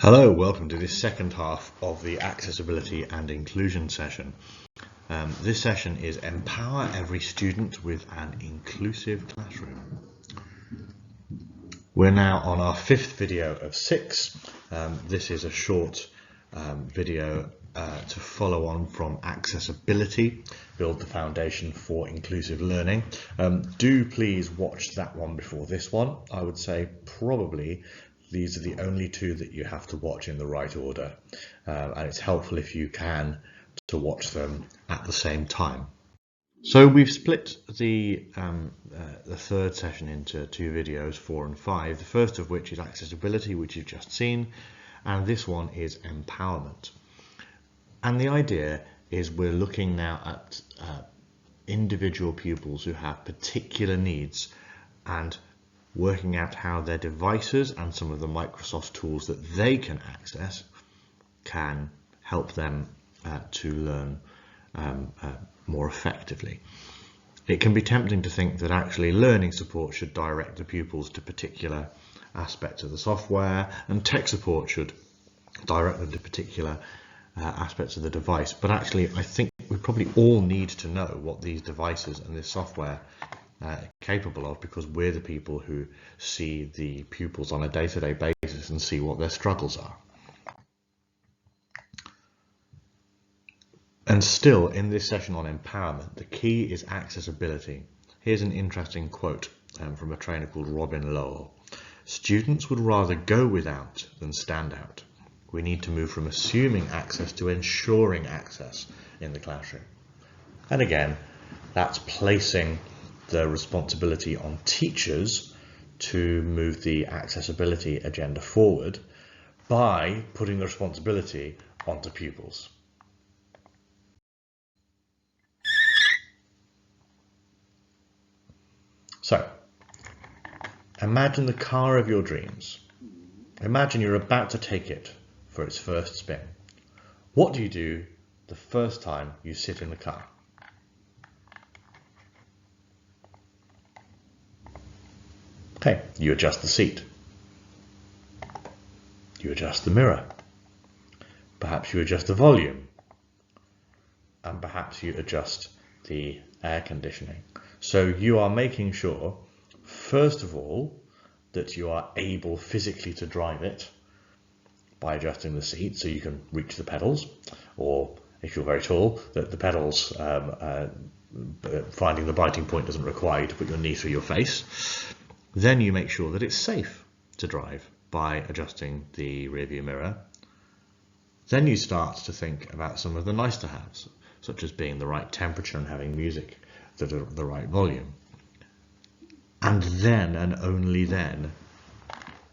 Hello, welcome to this second half of the accessibility and inclusion session. This session is Empower Every Student with an Inclusive Classroom. We're now on our fifth video of 6. This is a short video to follow on from accessibility, build the foundation for inclusive learning. Do please watch that one before this one. I would say probably these are the only two that you have to watch in the right order, and it's helpful if you can to watch them at the same time. So we've split the third session into 2 videos, 4 and 5, the first of which is accessibility, which you've just seen, and this one is empowerment. And the idea is we're looking now at individual pupils who have particular needs and working out how their devices and some of the Microsoft tools that they can access can help them to learn more effectively. It can be tempting to think that actually learning support should direct the pupils to particular aspects of the software, and tech support should direct them to particular aspects of the device. But actually, I think we probably all need to know what these devices and this software are capable of, because we're the people who see the pupils on a day-to-day basis and see what their struggles are. And still, in this session on empowerment, the key is accessibility. Here's an interesting quote from a trainer called Robin Lowell. "Students would rather go without than stand out. We need to move from assuming access to ensuring access in the classroom." And again, that's placing the responsibility on teachers to move the accessibility agenda forward by putting the responsibility onto pupils. So, imagine the car of your dreams. Imagine you're about to take it for its first spin. What do you do the first time you sit in the car? Okay, you adjust the seat. You adjust the mirror. Perhaps you adjust the volume. And perhaps you adjust the air conditioning. So you are making sure, first of all, that you are able physically to drive it by adjusting the seat so you can reach the pedals, or if you're very tall, that the pedals, finding the biting point doesn't require you to put your knee through your face. Then you make sure that it's safe to drive by adjusting the rearview mirror. Then you start to think about some of the nice to haves, such as being the right temperature and having music at the right volume. And then, and only then,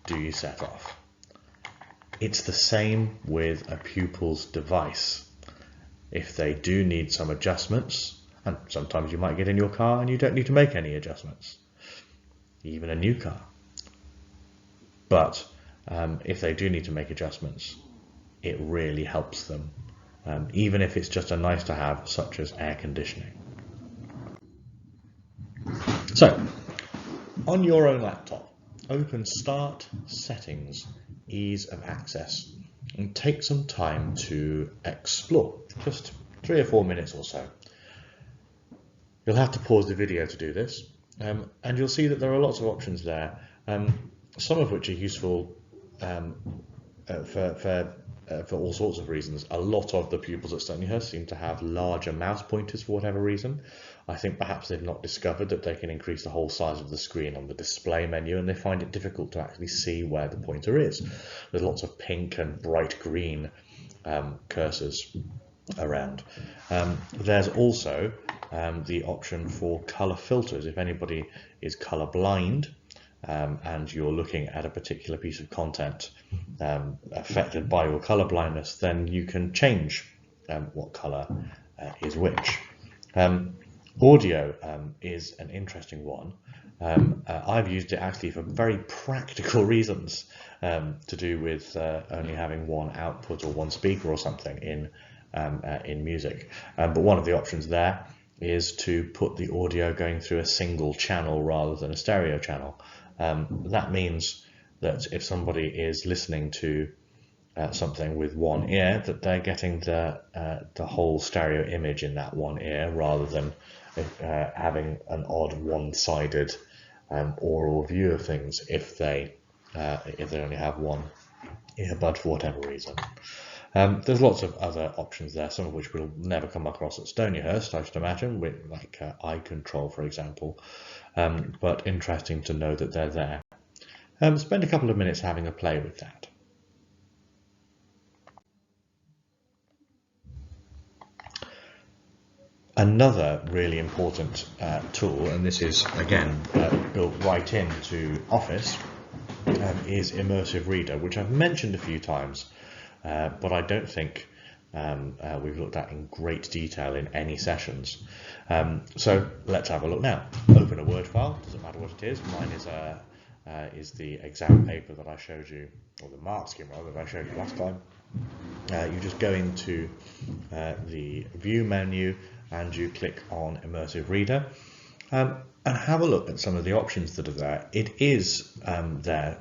do you set off. It's the same with a pupil's device. If they do need some adjustments, and sometimes you might get in your car and you don't need to make any adjustments, even a new car. But if they do need to make adjustments, it really helps them, even if it's just a nice to have, such as air conditioning. So, on your own laptop, open Start, Settings, Ease of Access, and take some time to explore, just 3 or 4 minutes or so. You'll have to pause the video to do this, and you'll see that there are lots of options there, some of which are useful for all sorts of reasons. A lot of the pupils at Stonyhurst seem to have larger mouse pointers for whatever reason. I think perhaps they've not discovered that they can increase the whole size of the screen on the display menu, and they find it difficult to actually see where the pointer is. There's lots of pink and bright green cursors around. There's also the option for colour filters. If anybody is colour blind, and you're looking at a particular piece of content affected by your colour blindness, then you can change what colour is which. Audio is an interesting one. I've used it actually for very practical reasons, to do with only having one output or one speaker or something in music. But one of the options there is to put the audio going through a single channel rather than a stereo channel. That means that if somebody is listening to something with one ear, that they're getting the whole stereo image in that one ear, rather than having an odd one-sided oral view of things if they only have one earbud for whatever reason. There's lots of other options there, some of which we'll never come across at Stonyhurst, I should imagine, with like eye control, for example. But interesting to know that they're there. Spend a couple of minutes having a play with that. Another really important tool, and this is again built right into Office, is Immersive Reader, which I've mentioned a few times, but I don't think we've looked at in great detail in any sessions. So let's have a look now. Open a Word file, doesn't matter what it is. Mine is the exam paper that I showed you, or the mark scheme rather, that I showed you last time. You just go into the View menu and you click on Immersive Reader. And have a look at some of the options that are there. It is there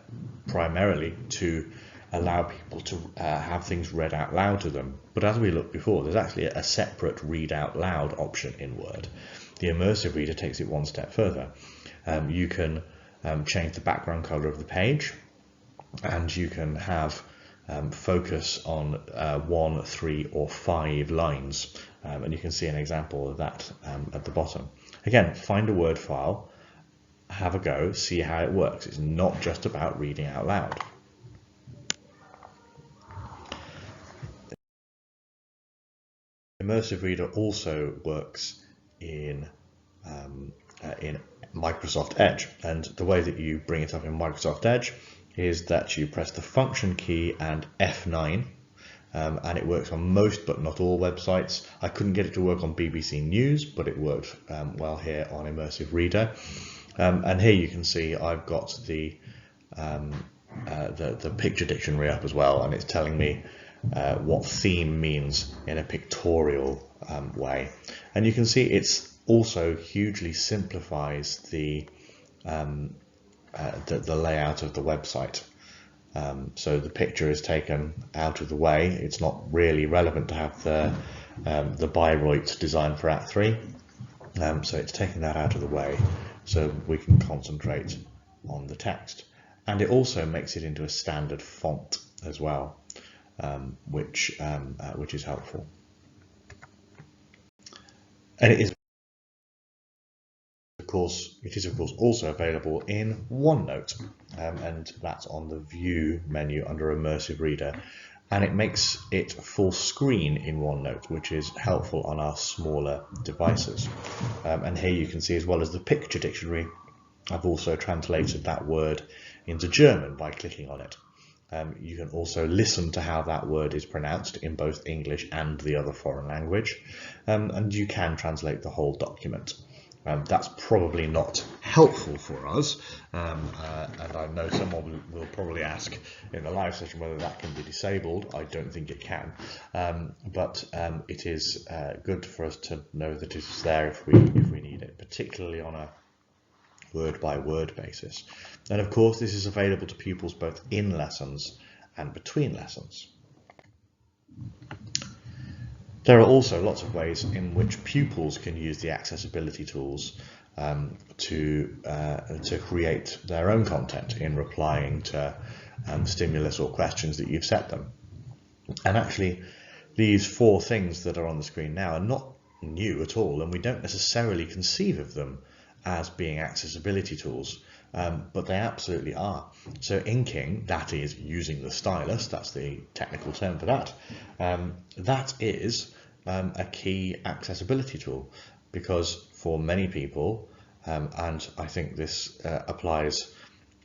primarily to allow people to have things read out loud to them. But as we looked before, there's actually a separate read out loud option in Word. The Immersive Reader takes it one step further. You can change the background color of the page, and you can have focus on 1, 3 or 5 lines. And you can see an example of that at the bottom. Again, find a Word file, have a go, see how it works. It's not just about reading out loud. Immersive Reader also works in Microsoft Edge, and the way that you bring it up in Microsoft Edge is that you press the function key and F9, and it works on most but not all websites. I couldn't get it to work on BBC News, but it worked well here on Immersive Reader. And here you can see I've got the picture dictionary up as well, and it's telling me what theme means in a pictorial way. And you can see it's also hugely simplifies the layout of the website. So the picture is taken out of the way. It's not really relevant to have the Bayreuth design for Act 3. So it's taking that out of the way so we can concentrate on the text. And it also makes it into a standard font as well, which is helpful. And it is of course also available in OneNote, and that's on the View menu under Immersive Reader, and it makes it full screen in OneNote, which is helpful on our smaller devices. And here you can see, as well as the picture dictionary, I've also translated that word into German by clicking on it. You can also listen to how that word is pronounced in both English and the other foreign language, and you can translate the whole document. That's probably not helpful for us, and I know someone will probably ask in the live session whether that can be disabled. I don't think it can, but it is good for us to know that it's there if we need it, particularly on a word-by-word basis. And of course, this is available to pupils both in lessons and between lessons. There are also lots of ways in which pupils can use the accessibility tools to create their own content in replying to stimulus or questions that you've set them. And actually, these 4 things that are on the screen now are not new at all, and we don't necessarily conceive of them as being accessibility tools, but they absolutely are. So inking, that is using the stylus, that's the technical term for that, that is a key accessibility tool, because for many people, and I think this applies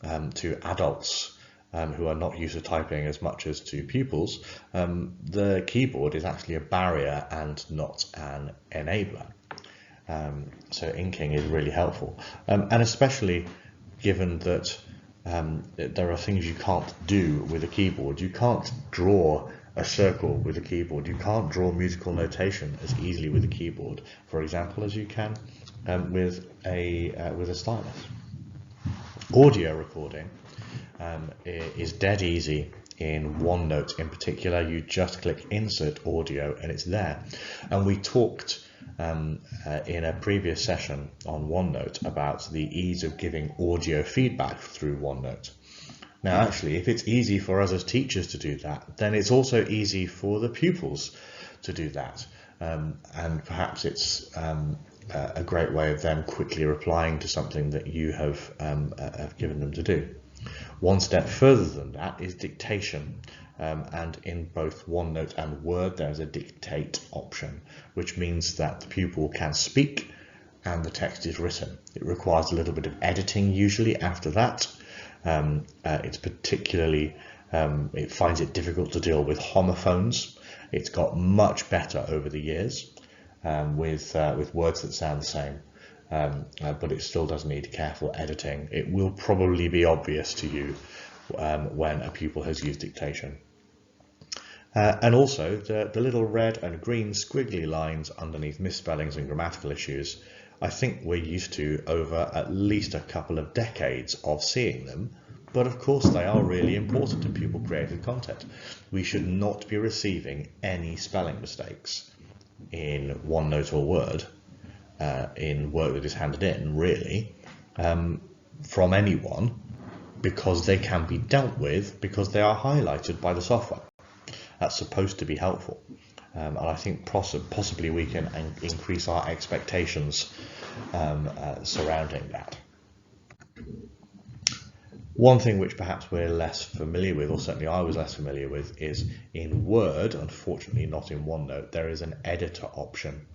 to adults who are not used to typing as much as to pupils, the keyboard is actually a barrier and not an enabler. So inking is really helpful, and especially given that there are things you can't do with a keyboard. You can't draw a circle with a keyboard. You can't draw musical notation as easily with a keyboard, for example, as you can with a stylus. Audio recording is dead easy in OneNote in particular, you just click Insert Audio and it's there. And we talked in a previous session on OneNote about the ease of giving audio feedback through OneNote. Now, actually, if it's easy for us as teachers to do that, then it's also easy for the pupils to do that. And perhaps it's a great way of them quickly replying to something that you have given them to do. One step further than that is dictation. And in both OneNote and Word, there's a dictate option, which means that the pupil can speak and the text is written. It requires a little bit of editing usually after that. It's particularly, it finds it difficult to deal with homophones. It's got much better over the years with words that sound the same, but it still does need careful editing. It will probably be obvious to you when a pupil has used dictation. And also the little red and green squiggly lines underneath misspellings and grammatical issues, I think we're used to over at least a couple of decades of seeing them, but of course they are really important to pupil-created content. We should not be receiving any spelling mistakes in OneNote or Word, in work that is handed in, really, from anyone, because they can be dealt with because they are highlighted by the software. That's supposed to be helpful. And I think possibly we can increase our expectations surrounding that. One thing which perhaps we're less familiar with, or certainly I was less familiar with, is in Word, unfortunately not in OneNote, there is an editor option.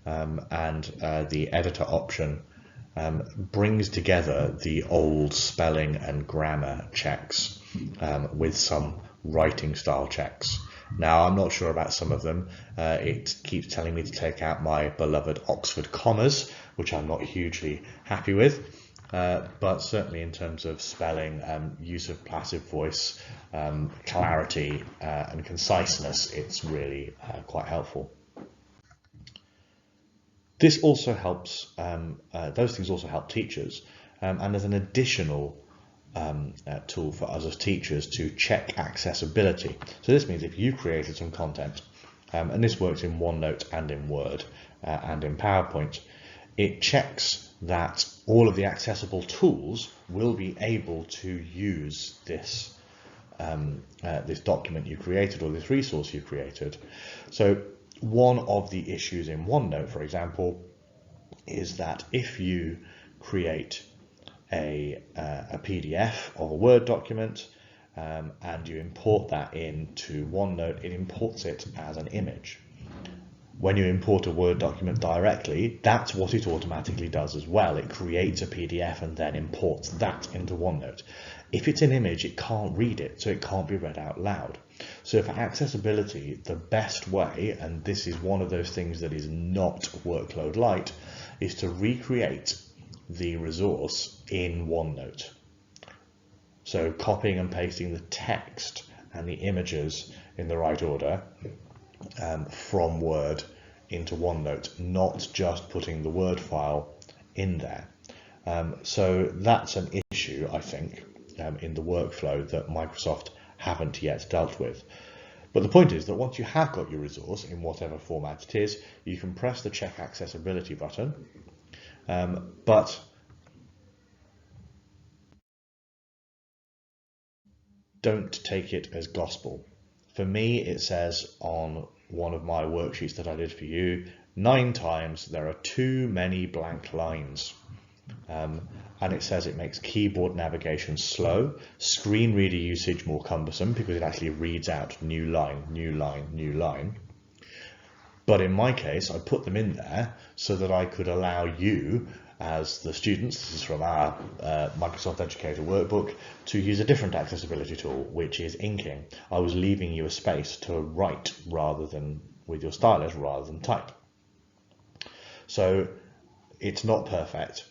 The editor option brings together the old spelling and grammar checks with some writing style checks. Now, I'm not sure about some of them. It keeps telling me to take out my beloved Oxford commas, which I'm not hugely happy with. But certainly in terms of spelling, use of passive voice, clarity and conciseness, it's really quite helpful. This also helps, those things also help teachers, and there's an additional tool for us as teachers to check accessibility. So this means if you created some content, and this works in OneNote and in Word and in PowerPoint, it checks that all of the accessible tools will be able to use this this document you created or this resource you created. So one of the issues in OneNote, for example, is that if you create a PDF of a Word document and you import that into OneNote, it imports it as an image. When you import a Word document directly, that's what it automatically does as well. It creates a PDF and then imports that into OneNote. If it's an image, it can't read it, so it can't be read out loud. So for accessibility, the best way, and this is one of those things that is not workload light, is to recreate the resource in OneNote. So copying and pasting the text and the images in the right order from Word into OneNote, not just putting the Word file in there. So that's an issue, I think, in the workflow that Microsoft haven't yet dealt with. But the point is that once you have got your resource in whatever format it is, you can press the check accessibility button, but don't take it as gospel. For me, it says on one of my worksheets that I did for you, 9 times there are too many blank lines. And it says it makes keyboard navigation slow, screen reader usage more cumbersome because it actually reads out new line, new line, new line. But in my case, I put them in there so that I could allow you as the students, this is from our Microsoft Educator workbook, to use a different accessibility tool, which is inking. I was leaving you a space to write rather than with your stylus rather than type. So it's not perfect.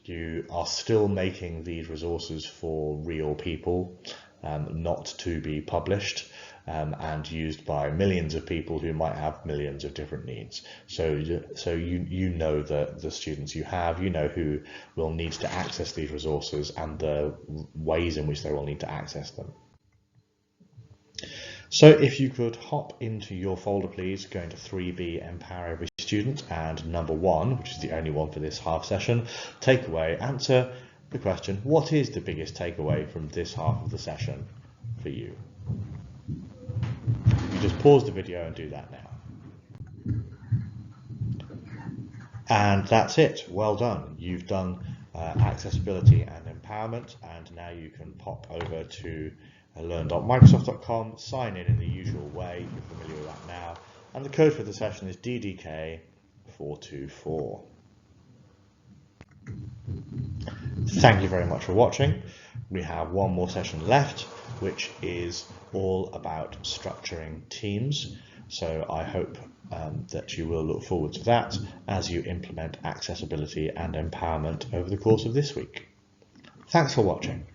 You are still making these resources for real people, not to be published and used by millions of people who might have millions of different needs. So you know the students you have, you know who will need to access these resources and the ways in which they will need to access them. So if you could hop into your folder, please, going to 3B, Empower Every Student, and number 1, which is the only one for this half session, takeaway, answer the question, what is the biggest takeaway from this half of the session for you? You just pause the video and do that now. And that's it. Well done. You've done accessibility and empowerment, and now you can pop over to learn.microsoft.com, sign in the usual way. You're familiar with that now. And the code for the session is DDK424. Thank you very much for watching. We have one more session left, which is all about structuring teams. So I hope that you will look forward to that as you implement accessibility and empowerment over the course of this week. Thanks for watching.